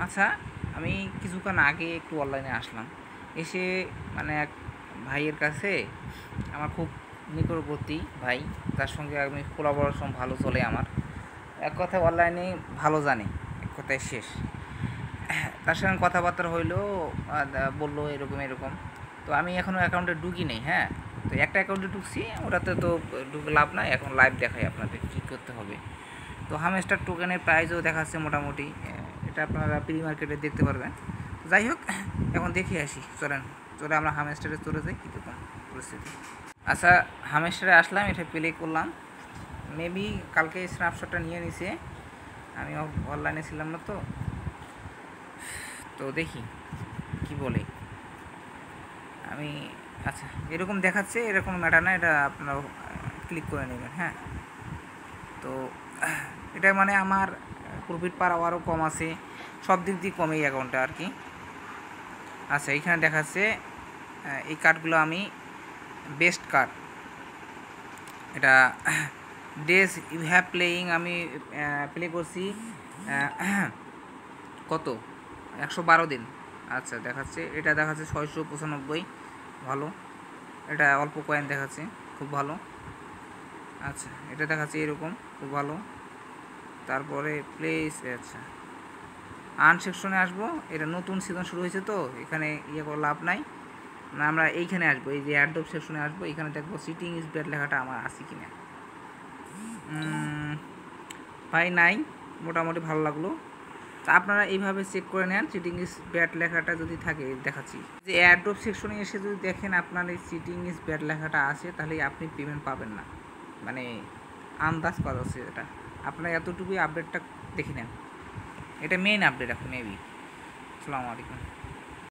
আচ্ছা, আমি কিছুক্ষণ আগে একটু অনলাইনে আসলাম। এসে মানে এক ভাইয়ের কাছে আমার খুব নিকটবর্তী ভাই, তার সঙ্গে আমি কোলাবোরেশন ভালো চলে আমার। এক কথায় অনলাইনে ভালো জানে, এক কথায় শেষ। তার সঙ্গে কথাবার্তা হইলো, বললো এরকম এরকম। তো আমি এখনও অ্যাকাউন্টে ঢুকি নেই, হ্যাঁ। তো একটা অ্যাকাউন্টে ঢুকছি, ওটাতে তো ঢুকে লাভ নাই, এখন লাইভ দেখাই আপনাদের কী করতে হবে। তো হামস্টার টোকেনের প্রাইসও দেখাচ্ছে মোটামুটি, এটা আপনারা প্রি মার্কেটে দেখতে পারবেন। যাই হোক, এখন দেখে আসি, চলেন চলে আমরা হামস্টারে চলে যাই, কীরকম পরিস্থিতি। আচ্ছা, হামস্টারে আসলাম, এটা প্লে করলাম। মেবি কালকে স্ন্যাপশটটা নিয়ে নিছে, আমি অনলাইনে ছিলাম না তো। তো দেখি কি বলে আমি। আচ্ছা, এরকম দেখাচ্ছে, এরকম ম্যাটার না, এটা আপনারা ক্লিক করে নেবেন, হ্যাঁ। তো এটা মানে আমার প্রফিট পার আওয়ারও কম আছে, সব দিক দিয়ে কমে এই অ্যাকাউন্টটা আর কি। আচ্ছা, এইখানে দেখাচ্ছে এই কার্ডগুলো আমি বেস্ট কার্ড, এটা ডেজ ইউ হ্যাভ প্লেয়িং, আমি প্লে করছি কত 112 দিন। আচ্ছা, দেখাচ্ছে এটা দেখাচ্ছে 695, ভালো। এটা অল্প কয়েন দেখাচ্ছে, খুব ভালো। আচ্ছা, এটা দেখাচ্ছে এরকম, খুব ভালো। তারপরে প্লেস, আচ্ছা আর্ন সেকশনে আসবো, এটা নতুন সিজন শুরু হয়েছে তো এখানে ইয়ে করে লাভ নাই, না আমরা এইখানে আসবো, এই যে অ্যাডোব সেকশনে আসবো, এখানে দেখবো সিটিং ইজ ব্যাড লেখাটা আমার আছে কি না। ভাই নাই, মোটামুটি ভালো লাগলো। তা আপনারা এইভাবে চেক করে নেন, চিটিং ইজ ব্যাড লেখাটা যদি থাকে, দেখাচ্ছি যে অ্যাডোব সেকশনে এসে যদি দেখেন আপনার এই চিটিং ইজ ব্যাড লেখাটা আছে, তাহলে আপনি পেমেন্ট পাবেন না, মানে আন্দাজ করা যাচ্ছে এটা। আপনার এতটুকুই আপডেটটা দেখে নেন, এটা মেইন আপডেট এখন মেবি। আসসালামু আলাইকুম।